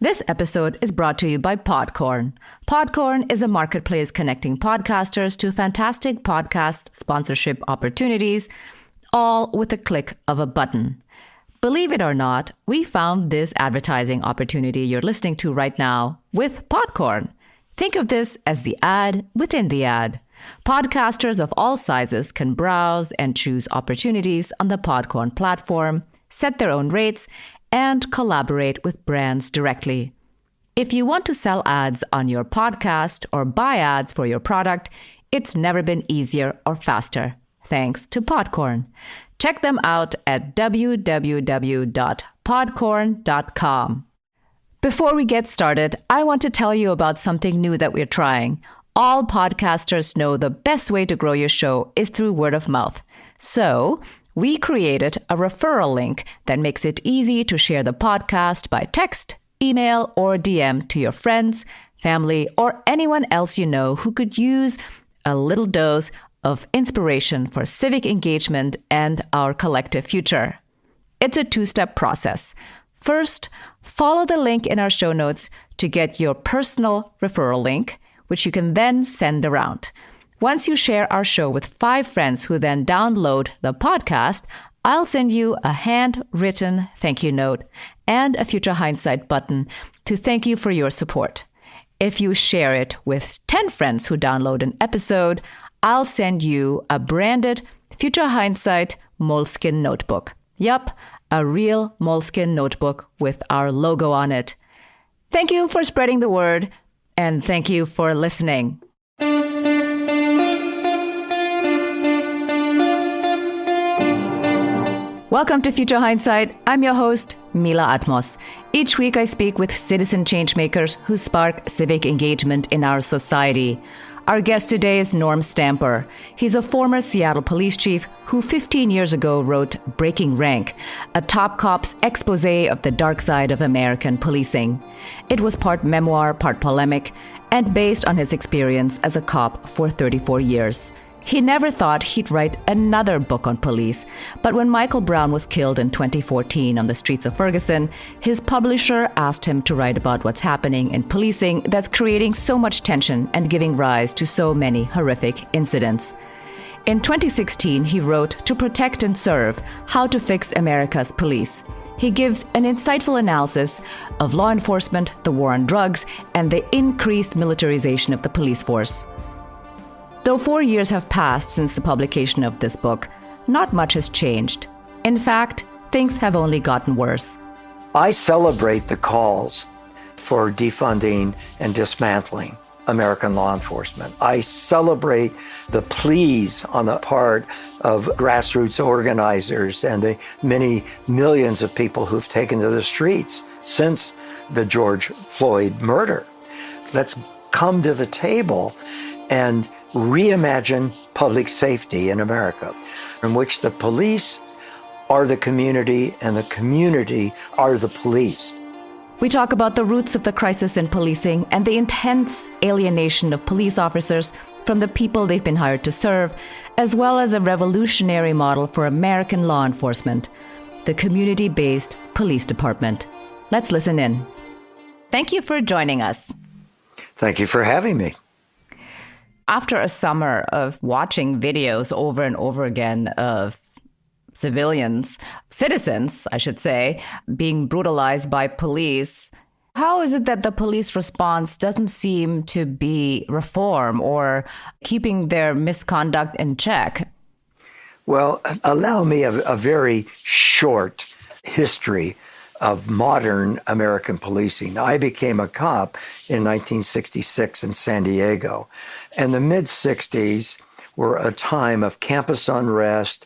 This episode is brought to you by Podcorn. Podcorn is a marketplace connecting podcasters to fantastic podcast sponsorship opportunities, all with a click of a button. Believe it or not, we found this advertising opportunity you're listening to right now with Podcorn. Think of this as the ad within the ad. Podcasters of all sizes can browse and choose opportunities on the Podcorn platform, set their own rates, and collaborate with brands directly. If you want to sell ads on your podcast or buy ads for your product, it's never been easier or faster, thanks to Podcorn. Check them out at www.podcorn.com. Before we get started, I want to tell you about something new that we're trying. All podcasters know the best way to grow your show is through word of mouth. So, we created a referral link that makes it easy to share the podcast by text, email, or DM to your friends, family, or anyone else you know who could use a little dose of inspiration for civic engagement and our collective future. It's a two-step process. First, follow the link in our show notes to get your personal referral link, which you can then send around. Once you share our show with 5 friends who then download the podcast, I'll send you a handwritten thank you note and a Future Hindsight button to thank you for your support. If you share it with 10 friends who download an episode, I'll send you a branded Future Hindsight Moleskine notebook. Yup, a real Moleskine notebook with our logo on it. Thank you for spreading the word, and thank you for listening. Welcome to Future Hindsight. I'm your host, Mila Atmos. Each week I speak with citizen changemakers who spark civic engagement in our society. Our guest today is Norm Stamper. He's a former Seattle police chief who 15 years ago wrote Breaking Rank, a top cop's expose of the dark side of American policing. It was part memoir, part polemic, and based on his experience as a cop for 34 years. He never thought he'd write another book on police, but when Michael Brown was killed in 2014 on the streets of Ferguson, his publisher asked him to write about what's happening in policing that's creating so much tension and giving rise to so many horrific incidents. In 2016, he wrote To Protect and Serve: How to Fix America's Police. He gives an insightful analysis of law enforcement, the war on drugs, and the increased militarization of the police force. Though 4 years have passed since the publication of this book, not much has changed. In fact, things have only gotten worse. I celebrate the calls for defunding and dismantling American law enforcement. I celebrate the pleas on the part of grassroots organizers and the many millions of people who've taken to the streets since the George Floyd murder. Let's come to the table and reimagine public safety in America, in which the police are the community and the community are the police. We talk about the roots of the crisis in policing and the intense alienation of police officers from the people they've been hired to serve, as well as a revolutionary model for American law enforcement, the community-based police department. Let's listen in. Thank you for joining us. Thank you for having me. After a summer of watching videos over and over again of citizens, I should say, being brutalized by police, how is it that the police response doesn't seem to be reform or keeping their misconduct in check? Well, allow me a very short history of modern American policing. I became a cop in 1966 in San Diego, and the mid-60s were a time of campus unrest,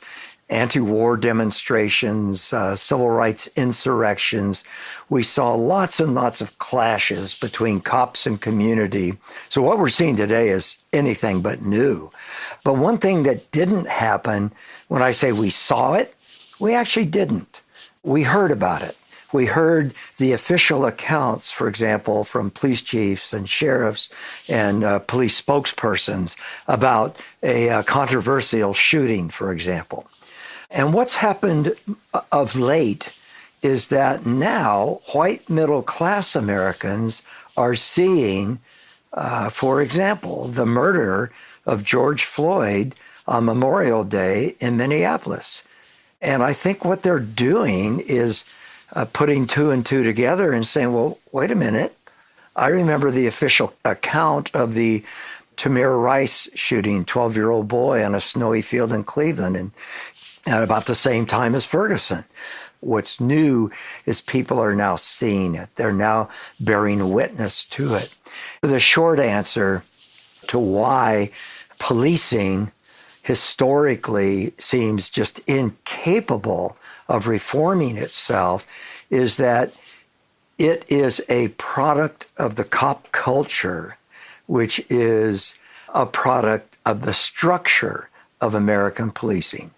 anti-war demonstrations, civil rights insurrections. We saw lots and lots of clashes between cops and community. So what we're seeing today is anything but new. But one thing that didn't happen, when I say we saw it, we actually didn't. We heard about it. We heard the official accounts, for example, from police chiefs and sheriffs and police spokespersons about a controversial shooting, for example. And what's happened of late is that now white middle-class Americans are seeing, for example, the murder of George Floyd on Memorial Day in Minneapolis. And I think what they're doing is putting two and two together and saying, well, wait a minute. I remember the official account of the Tamir Rice shooting, 12-year-old boy on a snowy field in Cleveland, and at about the same time as Ferguson. What's new is people are now seeing it. They're now bearing witness to it. The short answer to why policing historically seems just incapable of reforming itself is that it is a product of the cop culture, which is a product of the structure of American policing.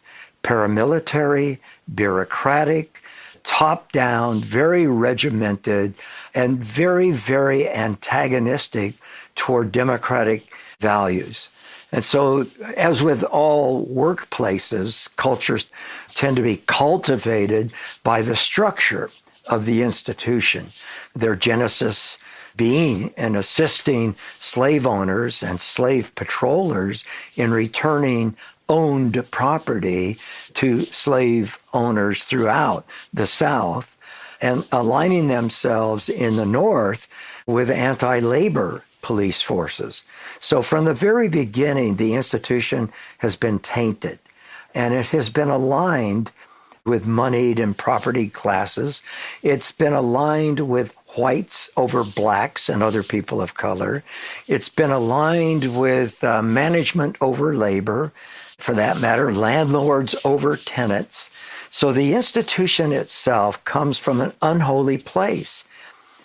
Paramilitary, bureaucratic, top-down, very regimented, and very, very antagonistic toward democratic values. And so, as with all workplaces, cultures tend to be cultivated by the structure of the institution. Their genesis being in assisting slave owners and slave patrollers in returning owned property to slave owners throughout the South and aligning themselves in the North with anti-labor police forces. So from the very beginning, the institution has been tainted, and it has been aligned with moneyed and property classes. It's been aligned with whites over blacks and other people of color. It's been aligned with management over labor, for that matter, landlords over tenants. So the institution itself comes from an unholy place.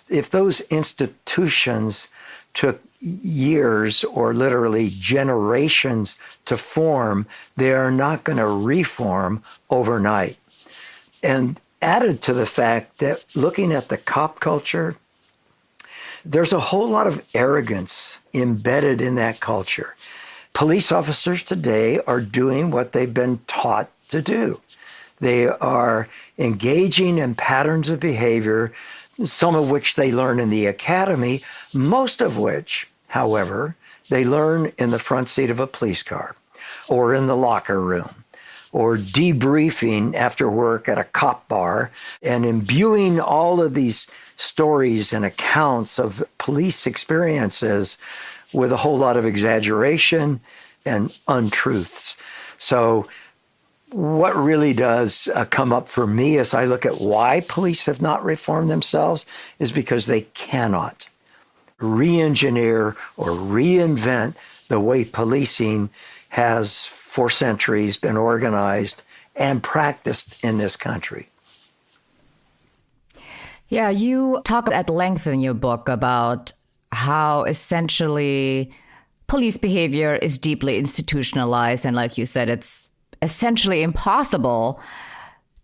If those institutions took years or literally generations to form, they are not going to reform overnight. And added to the fact that looking at the cop culture, there's a whole lot of arrogance embedded in that culture. Police officers today are doing what they've been taught to do. They are engaging in patterns of behavior, some of which they learn in the academy, most of which, however, they learn in the front seat of a police car or in the locker room or debriefing after work at a cop bar and imbuing all of these stories and accounts of police experiences with a whole lot of exaggeration and untruths. So what really does come up for me as I look at why police have not reformed themselves is because they cannot re-engineer or reinvent the way policing has for centuries been organized and practiced in this country. Yeah, you talk at length in your book about how essentially police behavior is deeply institutionalized. And like you said, it's essentially impossible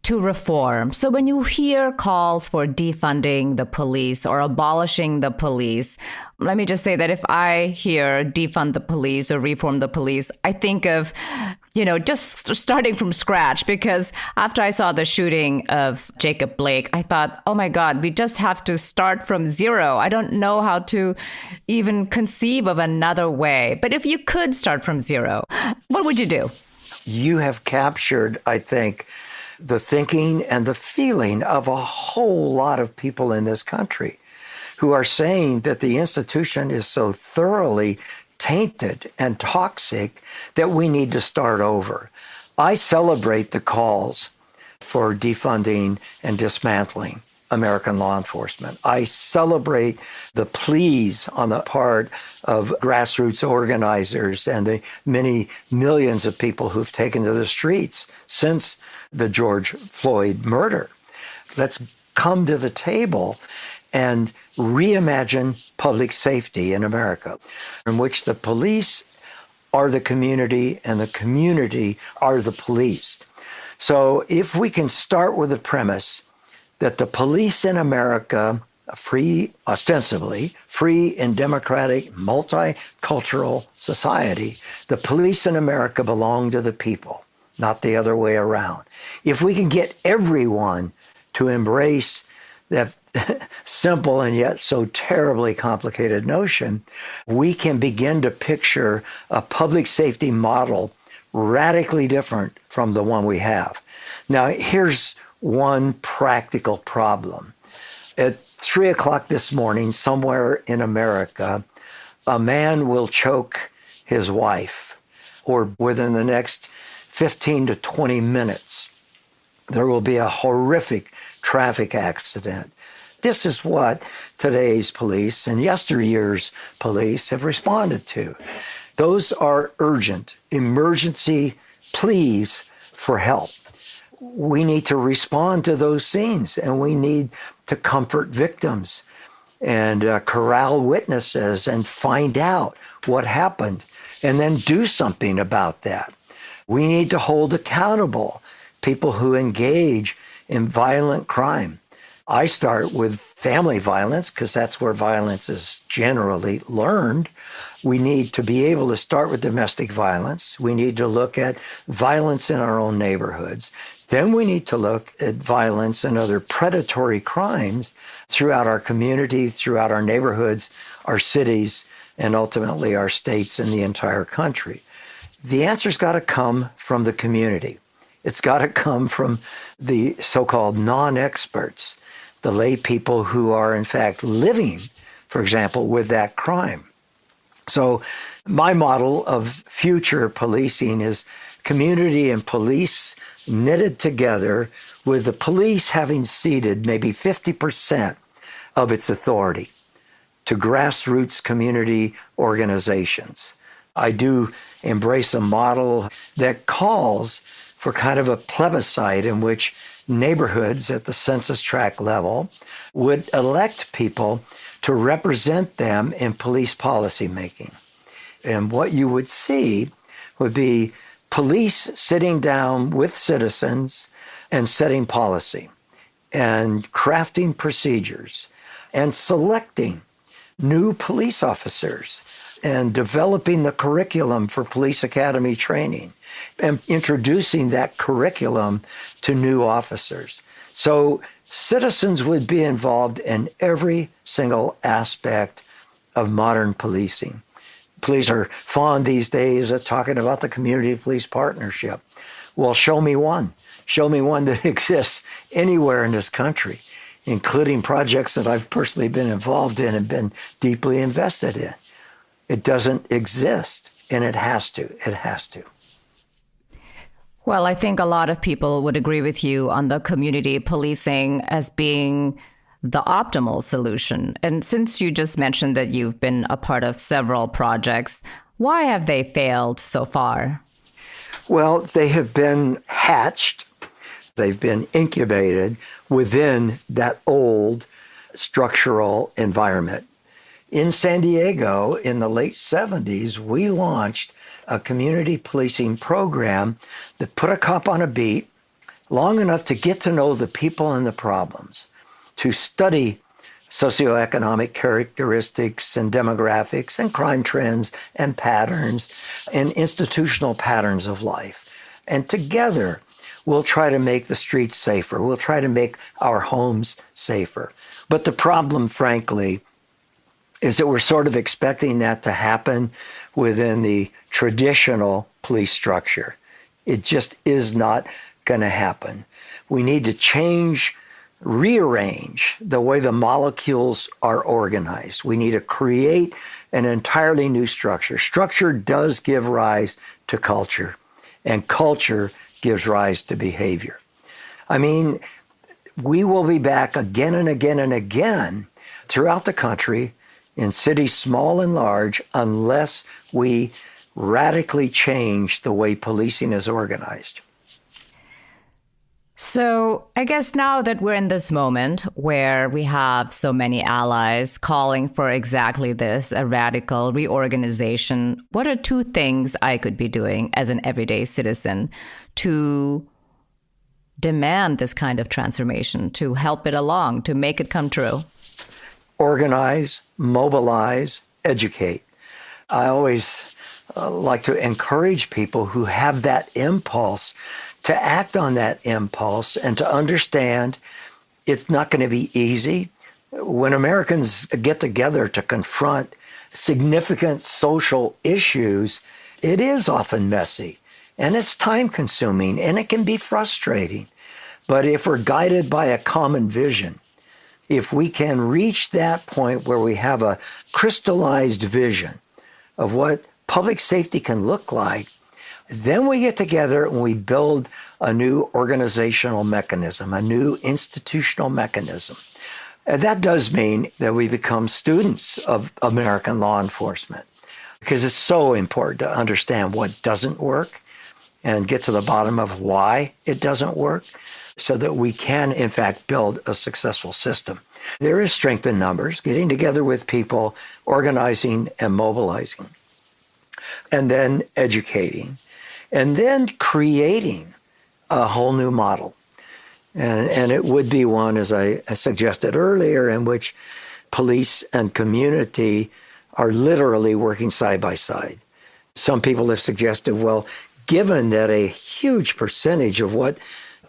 to reform. So when you hear calls for defunding the police or abolishing the police, let me just say that if I hear defund the police or reform the police, I think of, just starting from scratch, because after I saw the shooting of Jacob Blake, I thought, oh my God, we just have to start from zero. I don't know how to even conceive of another way. But if you could start from zero, what would you do? You have captured, I think, the thinking and the feeling of a whole lot of people in this country who are saying that the institution is so thoroughly tainted and toxic that we need to start over. I celebrate the calls for defunding and dismantling American law enforcement. I celebrate the pleas on the part of grassroots organizers and the many millions of people who've taken to the streets since the George Floyd murder. Let's come to the table and reimagine public safety in America, in which the police are the community and the community are the police. So if we can start with the premise that the police in America, ostensibly free and democratic, multicultural society, the police in America belong to the people, not the other way around. If we can get everyone to embrace that simple and yet so terribly complicated notion, we can begin to picture a public safety model radically different from the one we have. Now, here's one practical problem. At 3 o'clock this morning, somewhere in America, a man will choke his wife, or within the next 15 to 20 minutes, there will be a horrific traffic accident. This is what today's police and yesteryear's police have responded to. Those are urgent, emergency pleas for help. We need to respond to those scenes, and we need to comfort victims and corral witnesses and find out what happened and then do something about that. We need to hold accountable people who engage in violent crime. I start with family violence because that's where violence is generally learned. We need to be able to start with domestic violence. We need to look at violence in our own neighborhoods. Then we need to look at violence and other predatory crimes throughout our community, throughout our neighborhoods, our cities, and ultimately our states and the entire country. The answer's got to come from the community. It's got to come from the so-called non-experts, the lay people who are in fact living, for example, with that crime. So my model of future policing is community and police knitted together, with the police having ceded maybe 50% of its authority to grassroots community organizations. I do embrace a model that calls for kind of a plebiscite in which neighborhoods at the census tract level would elect people to represent them in police policy making. And what you would see would be police sitting down with citizens and setting policy and crafting procedures and selecting new police officers and developing the curriculum for police academy training and introducing that curriculum to new officers. So citizens would be involved in every single aspect of modern policing. Police are fond these days of talking about the community police partnership. Well, show me one. Show me one that exists anywhere in this country, including projects that I've personally been involved in and been deeply invested in. It doesn't exist, and it has to. It has to. Well, I think a lot of people would agree with you on the community policing as being the optimal solution. And since you just mentioned that you've been a part of several projects, why have they failed so far? Well, they have been hatched. They've been incubated within that old structural environment. In San Diego, in the late 70s, we launched a community policing program that put a cop on a beat long enough to get to know the people and the problems, to study socioeconomic characteristics and demographics and crime trends and patterns and institutional patterns of life. And together, we'll try to make the streets safer. We'll try to make our homes safer. But the problem, frankly, is that we're sort of expecting that to happen within the traditional police structure. It just is not going to happen. We need to rearrange the way the molecules are organized. We need to create an entirely new structure. Structure does give rise to culture, and culture gives rise to behavior. I mean, we will be back again and again and again throughout the country, in cities small and large, unless we radically change the way policing is organized. So I guess now that we're in this moment where we have so many allies calling for exactly this, a radical reorganization, what are two things I could be doing as an everyday citizen to demand this kind of transformation, to help it along, to make it come true? Organize, mobilize, educate. I always like to encourage people who have that impulse to act on that impulse and to understand It's not going to be easy. When Americans get together to confront significant social issues, it is often messy and it's time consuming and it can be frustrating. But if we're guided by a common vision, if we can reach that point where we have a crystallized vision of what public safety can look like, then we get together and we build a new organizational mechanism, a new institutional mechanism. And that does mean that we become students of American law enforcement, because it's so important to understand what doesn't work and get to the bottom of why it doesn't work so that we can, in fact, build a successful system. There is strength in numbers, getting together with people, organizing and mobilizing, and then educating, and then creating a whole new model. And it would be one, as I suggested earlier, in which police and community are literally working side by side. Some people have suggested, well, given that a huge percentage of what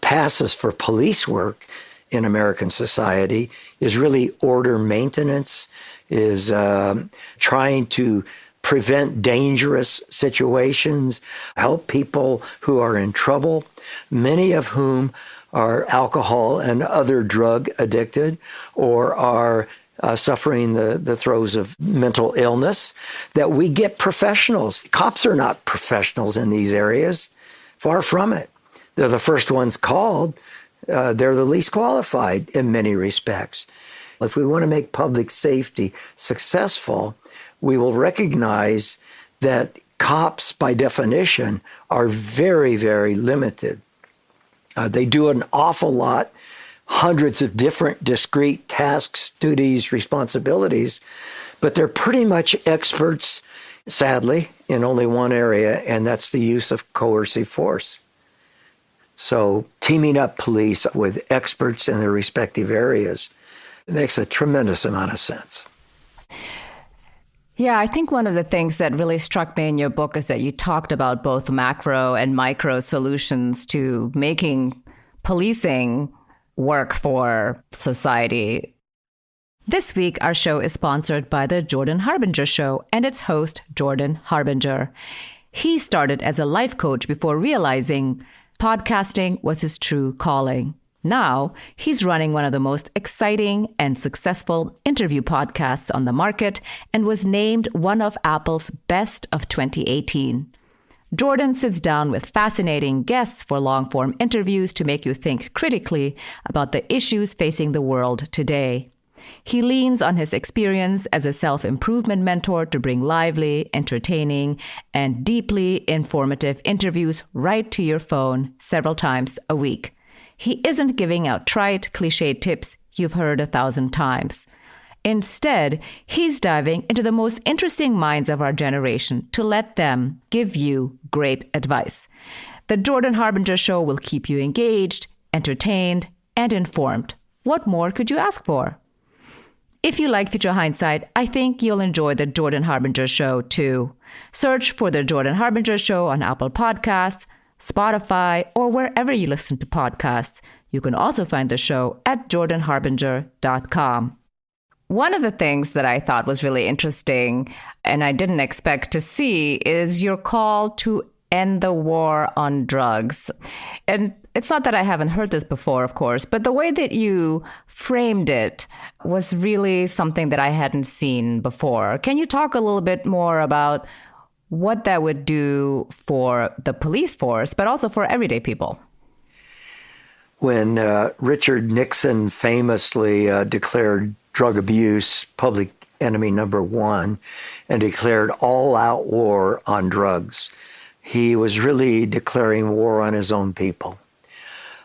passes for police work in American society is really order maintenance, is trying to prevent dangerous situations, help people who are in trouble, many of whom are alcohol and other drug addicted or are suffering the throes of mental illness, that we get professionals. Cops are not professionals in these areas. Far from it. They're the first ones called. They're the least qualified in many respects. If we want to make public safety successful, we will recognize that cops, by definition, are very, very limited. They do an awful lot, hundreds of different discrete tasks, duties, responsibilities, but they're pretty much experts, sadly, in only one area, and that's the use of coercive force. So teaming up police with experts in their respective areas makes a tremendous amount of sense. Yeah, I think one of the things that really struck me in your book is that you talked about both macro and micro solutions to making policing work for society. This week, our show is sponsored by the Jordan Harbinger Show and its host, Jordan Harbinger. He started as a life coach before realizing podcasting was his true calling. Now, he's running one of the most exciting and successful interview podcasts on the market and was named one of Apple's best of 2018. Jordan sits down with fascinating guests for long-form interviews to make you think critically about the issues facing the world today. He leans on his experience as a self-improvement mentor to bring lively, entertaining, and deeply informative interviews right to your phone several times a week. He isn't giving out trite, cliched tips you've heard 1,000 times. Instead, he's diving into the most interesting minds of our generation to let them give you great advice. The Jordan Harbinger Show will keep you engaged, entertained, and informed. What more could you ask for? If you like Future Hindsight, I think you'll enjoy the Jordan Harbinger Show too. Search for the Jordan Harbinger Show on Apple Podcasts, Spotify, or wherever you listen to podcasts. You can also find the show at jordanharbinger.com. One of the things that I thought was really interesting, and I didn't expect to see, is your call to end the war on drugs. And it's not that I haven't heard this before, of course, but the way that you framed it was really something that I hadn't seen before. Can you talk a little bit more about what that would do for the police force, but also for everyday people? When Richard Nixon famously declared drug abuse public enemy number one and declared all-out war on drugs, he was really declaring war on his own people.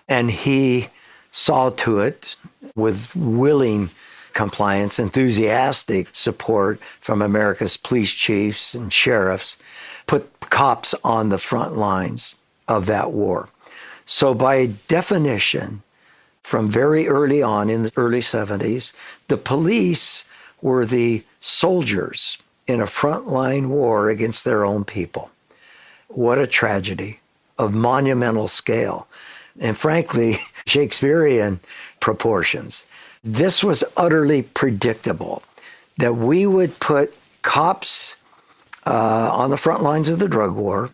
And he saw to it, with willing compliance, enthusiastic support from America's police chiefs and sheriffs, put cops on the front lines of that war. So by definition, from very early on in the early 70s, the police were the soldiers in a frontline war against their own people. What a tragedy of monumental scale. and frankly, Shakespearean proportions. This was utterly predictable that we would put cops on the front lines of the drug war,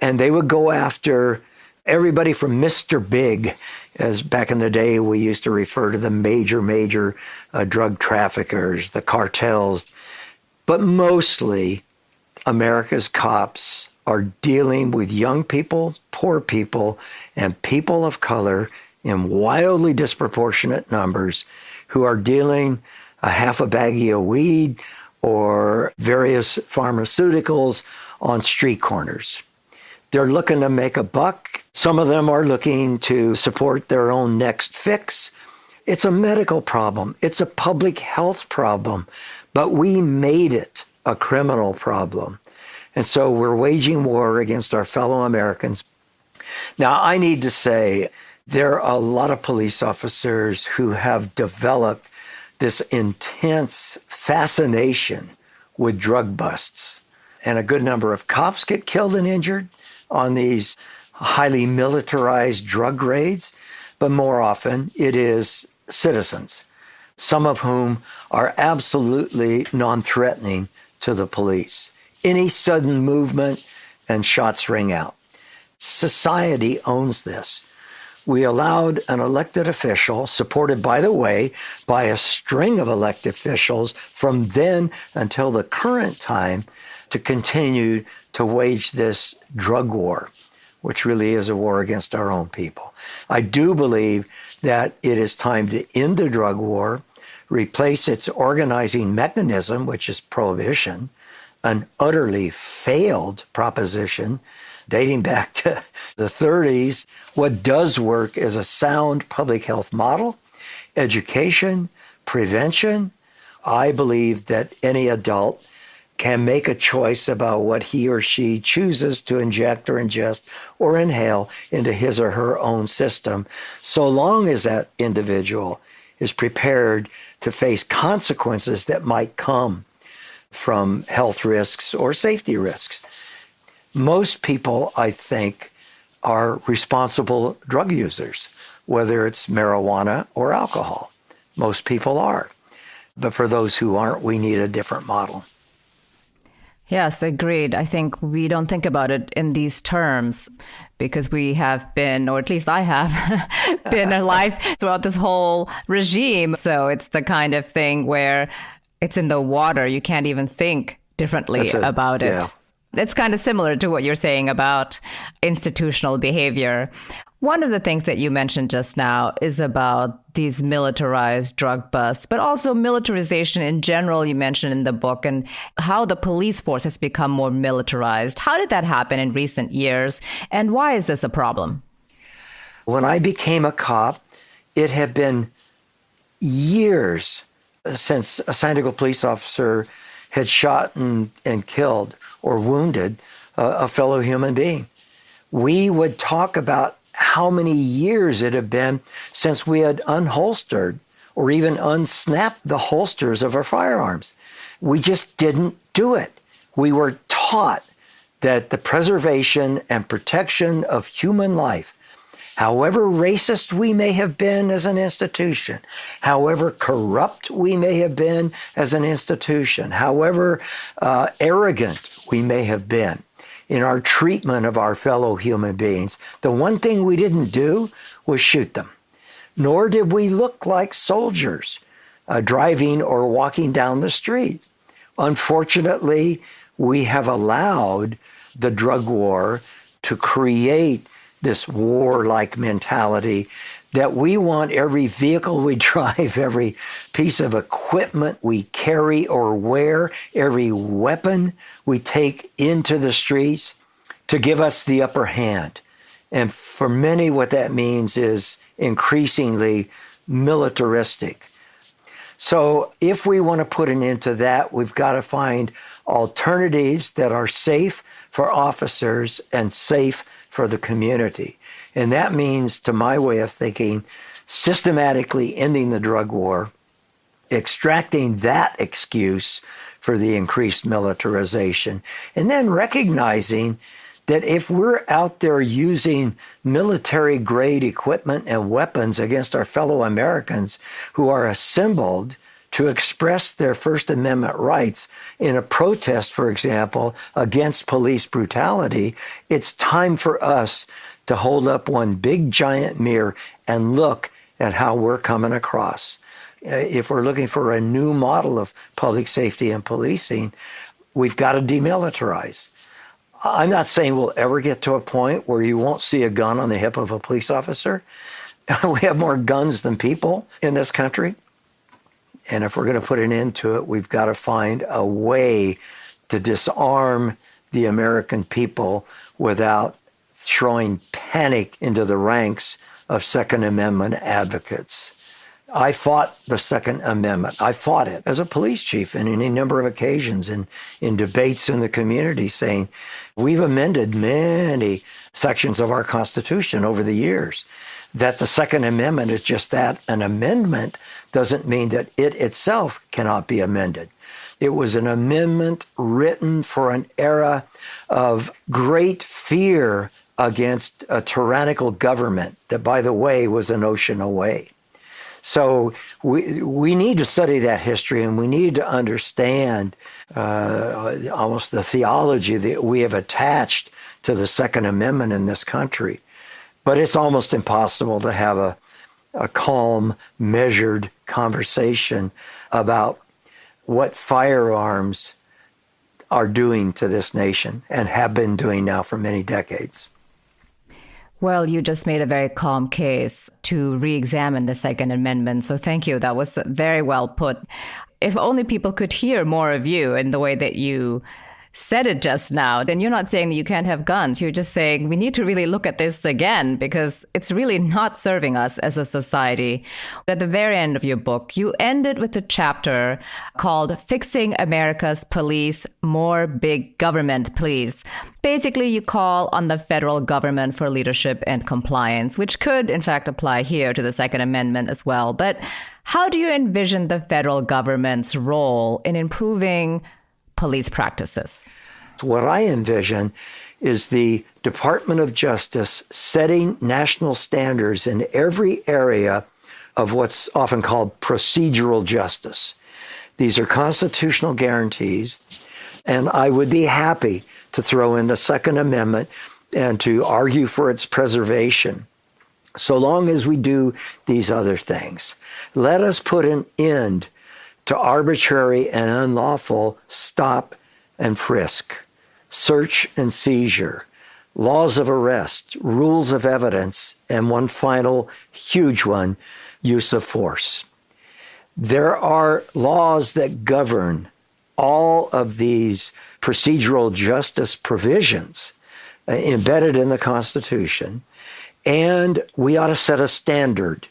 and they would go after everybody from Mr. Big, as back in the day we used to refer to the major drug traffickers, the cartels. But mostly, America's cops are dealing with young people, poor people, and people of color in wildly disproportionate numbers who are dealing a half a baggie of weed or various pharmaceuticals on street corners. They're looking to make a buck. Some of them are looking to support their own next fix. It's a medical problem. It's a public health problem. But we made it a criminal problem. And so we're waging war against our fellow Americans. Now, I need to say, there are a lot of police officers who have developed this intense fascination with drug busts. And a good number of cops get killed and injured on these highly militarized drug raids. But more often, it is citizens, some of whom are absolutely non-threatening to the police. Any sudden movement and shots ring out. Society owns this. We allowed an elected official, supported, by the way, by a string of elected officials from then until the current time, to continue to wage this drug war, which really is a war against our own people. I do believe that it is time to end the drug war, replace its organizing mechanism, which is prohibition, an utterly failed proposition dating back to the 30s. What does work is a sound public health model, education, prevention. I believe that any adult can make a choice about what he or she chooses to inject or ingest or inhale into his or her own system, so long as that individual is prepared to face consequences that might come from health risks or safety risks. Most people, I think, are responsible drug users, whether it's marijuana or alcohol. Most people are. But for those who aren't, we need a different model. Yes, agreed. I think we don't think about it in these terms because we have been, or at least I have, been alive throughout this whole regime. So it's the kind of thing where it's in the water. You can't even think differently about it. Yeah. It's kind of similar to what you're saying about institutional behavior. One of the things that you mentioned just now is about these militarized drug busts, but also militarization in general, you mentioned in the book, and how the police force has become more militarized. How did that happen in recent years, and why is this a problem? When I became a cop, it had been years since a San Diego police officer had shot and killed or wounded a fellow human being. We would talk about how many years it had been since we had unholstered or even unsnapped the holsters of our firearms. We just didn't do it. We were taught that the preservation and protection of human life, however racist we may have been as an institution, however corrupt we may have been as an institution, however arrogant we may have been in our treatment of our fellow human beings, the one thing we didn't do was shoot them. Nor did we look like soldiers driving or walking down the street. Unfortunately, we have allowed the drug war to create this warlike mentality that we want every vehicle we drive, every piece of equipment we carry or wear, every weapon we take into the streets to give us the upper hand. And for many, what that means is increasingly militaristic. So if we want to put an end to that, we've got to find alternatives that are safe for officers and safe for the community. And that means, to my way of thinking, systematically ending the drug war, extracting that excuse for the increased militarization, and then recognizing that if we're out there using military-grade equipment and weapons against our fellow Americans who are assembled to express their First Amendment rights in a protest, for example, against police brutality, it's time for us to hold up one big giant mirror and look at how we're coming across. If we're looking for a new model of public safety and policing, we've got to demilitarize. I'm not saying we'll ever get to a point where you won't see a gun on the hip of a police officer. We have more guns than people in this country. And if we're going to put an end to it, we've got to find a way to disarm the American people without throwing panic into the ranks of Second Amendment advocates. I fought the Second Amendment. I fought it as a police chief in any number of occasions in debates in the community, saying we've amended many sections of our Constitution over the years. That the Second Amendment is just that, an amendment, doesn't mean that it itself cannot be amended. It was an amendment written for an era of great fear against a tyrannical government that, by the way, was an ocean away. So we need to study that history, and we need to understand almost the theology that we have attached to the Second Amendment in this country. But it's almost impossible to have a calm, measured conversation about what firearms are doing to this nation and have been doing now for many decades. Well, you just made a very calm case to re-examine the Second Amendment. So thank you. That was very well put. If only people could hear more of you in the way that you said it just now, then you're not saying that you can't have guns. You're just saying we need to really look at this again because it's really not serving us as a society. At the very end of your book, you ended with a chapter called Fixing America's Police, More Big Government, Please. Basically, you call on the federal government for leadership and compliance, which could, in fact, apply here to the Second Amendment as well. But how do you envision the federal government's role in improving police practices? What I envision is the Department of Justice setting national standards in every area of what's often called procedural justice. These are constitutional guarantees, and I would be happy to throw in the Second Amendment and to argue for its preservation, so long as we do these other things. Let us put an end to arbitrary and unlawful stop and frisk, search and seizure, laws of arrest, rules of evidence, and one final huge one, use of force. There are laws that govern all of these procedural justice provisions embedded in the Constitution, and we ought to set a standard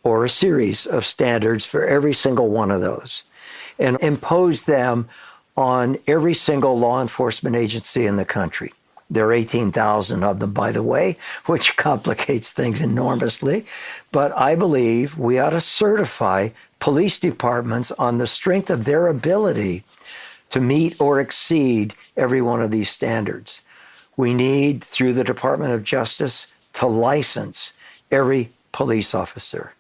or a series of standards for every single one of those and impose them on every single law enforcement agency in the country. There are 18,000 of them, by the way, which complicates things enormously. But I believe we ought to certify police departments on the strength of their ability to meet or exceed every one of these standards. We need, through the Department of Justice, to license every police officer.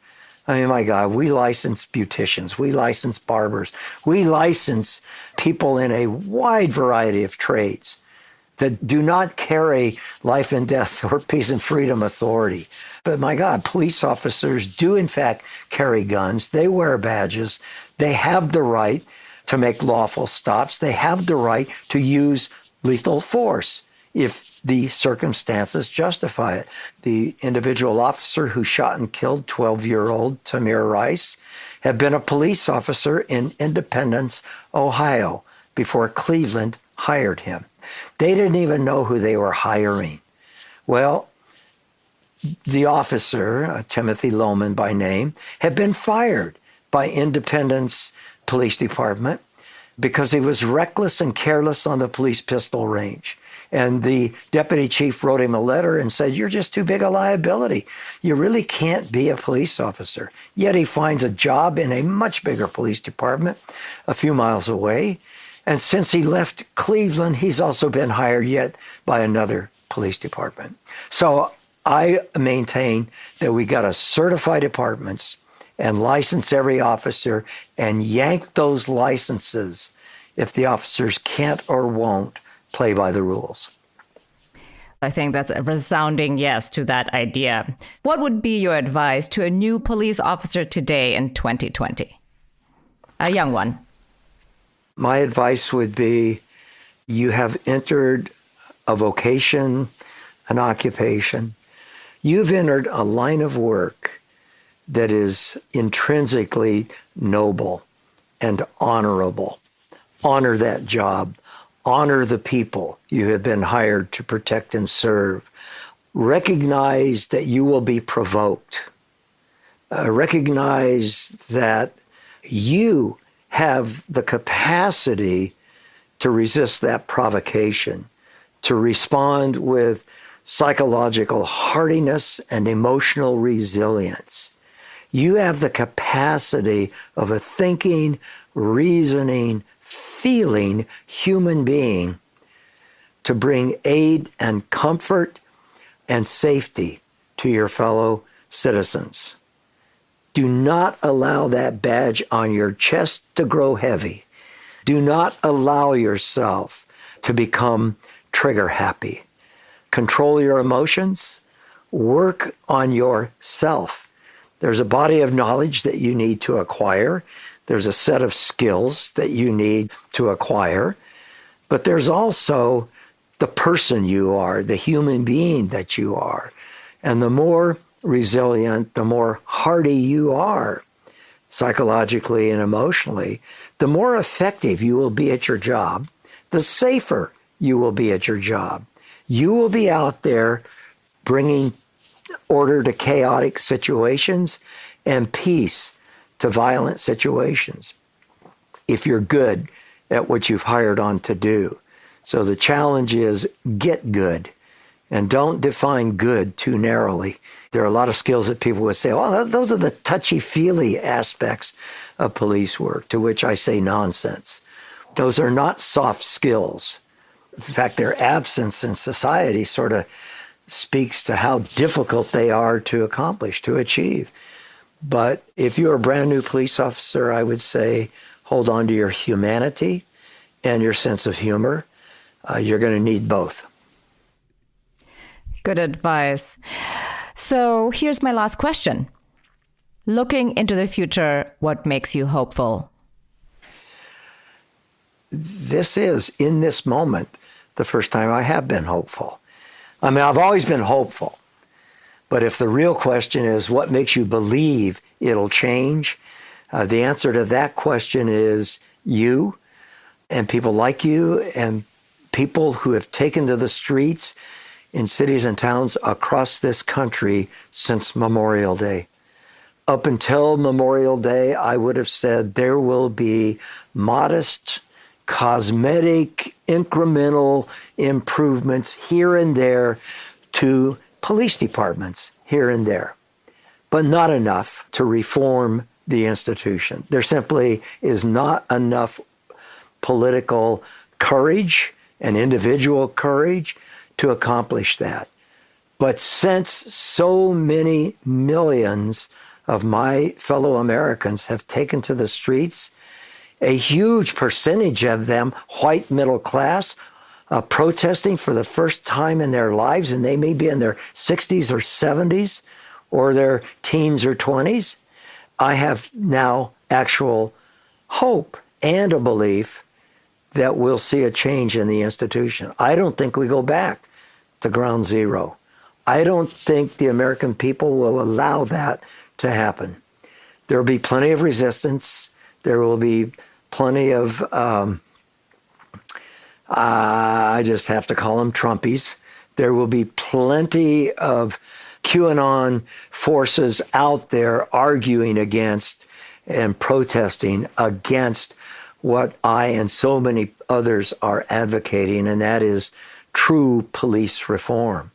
I mean, my God, we license beauticians, we license barbers, we license people in a wide variety of trades that do not carry life and death or peace and freedom authority. But my God, police officers do in fact carry guns, they wear badges, they have the right to make lawful stops, they have the right to use lethal force if the circumstances justify it. The individual officer who shot and killed 12-year-old Tamir Rice had been a police officer in Independence, Ohio, before Cleveland hired him. They didn't even know who they were hiring. Well, the officer, Timothy Lohman by name, had been fired by Independence Police Department because he was reckless and careless on the police pistol range. And the deputy chief wrote him a letter and said, "You're just too big a liability. You really can't be a police officer." Yet he finds a job in a much bigger police department a few miles away. And since he left Cleveland, he's also been hired yet by another police department. So I maintain that we got to certify departments and license every officer and yank those licenses if the officers can't or won't play by the rules. I think that's a resounding yes to that idea. What would be your advice to a new police officer today in 2020? A young one. My advice would be, you have entered a vocation, an occupation. You've entered a line of work that is intrinsically noble and honorable. Honor that job. Honor the people you have been hired to protect and serve. Recognize that you will be provoked. Recognize that you have the capacity to resist that provocation, to respond with psychological hardiness and emotional resilience. You have the capacity of a thinking, reasoning, feeling human being to bring aid and comfort and safety to your fellow citizens. Do not allow that badge on your chest to grow heavy. Do not allow yourself to become trigger happy. Control your emotions. Work on yourself. There's a body of knowledge that you need to acquire. There's a set of skills that you need to acquire. But there's also the person you are, the human being that you are. And the more resilient, the more hardy you are, psychologically and emotionally, the more effective you will be at your job, the safer you will be at your job. You will be out there bringing order to chaotic situations and peace to violent situations if you're good at what you've hired on to do. So the challenge is get good, and don't define good too narrowly. There are a lot of skills that people would say, well, those are the touchy-feely aspects of police work, to which I say nonsense. Those are not soft skills. In fact, their absence in society sort of speaks to how difficult they are to accomplish, to achieve. But if you're a brand new police officer, I would say hold on to your humanity and your sense of humor. You're going to need both. Good advice. So here's my last question. Looking into the future, what makes you hopeful? This is, in this moment, the first time I have been hopeful. I mean, I've always been hopeful. But if the real question is what makes you believe it'll change, the answer to that question is you and people like you and people who have taken to the streets in cities and towns across this country since Memorial Day. Up until Memorial Day, I would have said there will be modest, cosmetic, incremental improvements here and there to police departments here and there, but not enough to reform the institution. There simply is not enough political courage and individual courage to accomplish that. But since so many millions of my fellow Americans have taken to the streets, a huge percentage of them, white middle class, protesting for the first time in their lives, and they may be in their 60s or 70s or their teens or 20s, I have now actual hope and a belief that we'll see a change in the institution. I don't think we go back to ground zero. I don't think the American people will allow that to happen. There will be plenty of resistance. There will be plenty of I just have to call them Trumpies. There will be plenty of QAnon forces out there arguing against and protesting against what I and so many others are advocating, and that is true police reform.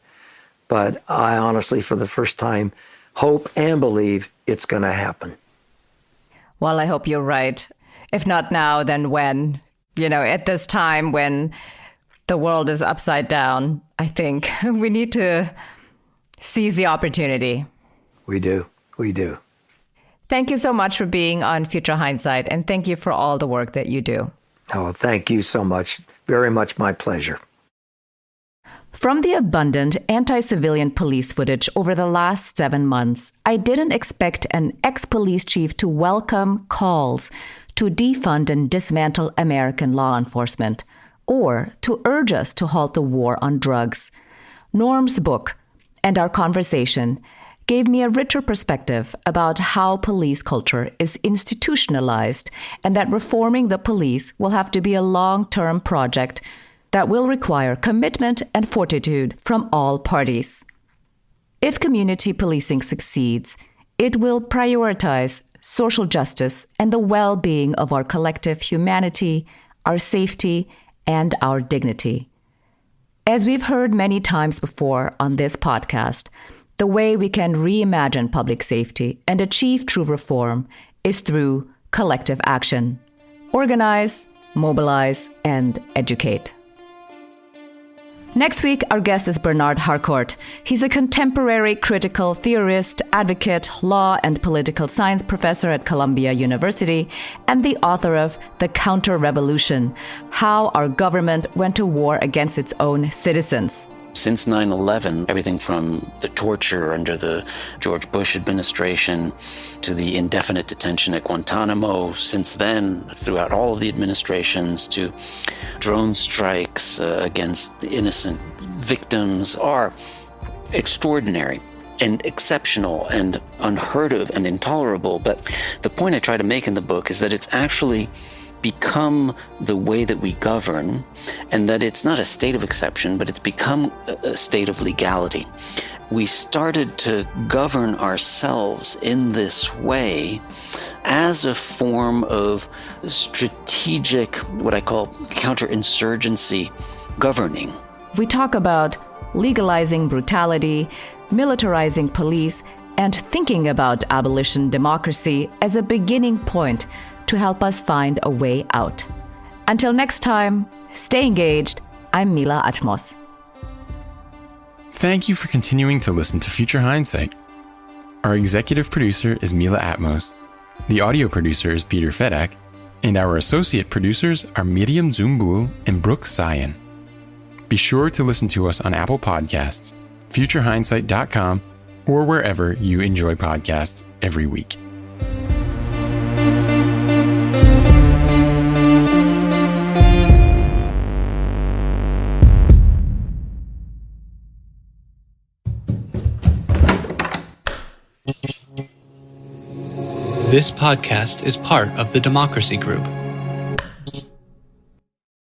But I honestly, for the first time, hope and believe it's going to happen. Well, I hope you're right. If not now, then when? At this time when the world is upside down, I think we need to seize the opportunity. We do. Thank you so much for being on Future Hindsight, and thank you for all the work that you do. Oh, thank you so much. Very much my pleasure. From the abundant anti-civilian police footage over the last 7 months, I didn't expect an ex-police chief to welcome calls to defund and dismantle American law enforcement, or to urge us to halt the war on drugs. Norm's book and our conversation gave me a richer perspective about how police culture is institutionalized and that reforming the police will have to be a long-term project that will require commitment and fortitude from all parties. If community policing succeeds, it will prioritize social justice and the well-being of our collective humanity, our safety, and our dignity. As we've heard many times before on this podcast, the way we can reimagine public safety and achieve true reform is through collective action. Organize, mobilize, and educate. Next week, our guest is Bernard Harcourt. He's a contemporary critical theorist, advocate, law and political science professor at Columbia University, and the author of The Counter-Revolution: How Our Government Went to War Against Its Own Citizens. Since 9/11, everything from the torture under the George Bush administration to the indefinite detention at Guantanamo, since then, throughout all of the administrations, to drone strikes against the innocent victims are extraordinary and exceptional and unheard of and intolerable. But the point I try to make in the book is that it's actually become the way that we govern, and that it's not a state of exception, but it's become a state of legality. We started to govern ourselves in this way as a form of strategic, what I call counterinsurgency governing. We talk about legalizing brutality, militarizing police, and thinking about abolition democracy as a beginning point to help us find a way out. Until next time, stay engaged. I'm Mila Atmos. Thank you for continuing to listen to Future Hindsight. Our executive producer is Mila Atmos, the audio producer is Peter Fedak, and our associate producers are Miriam Zumbul and Brooke Sayan. Be sure to listen to us on Apple Podcasts, futurehindsight.com, or wherever you enjoy podcasts every week. This podcast is part of the Democracy Group,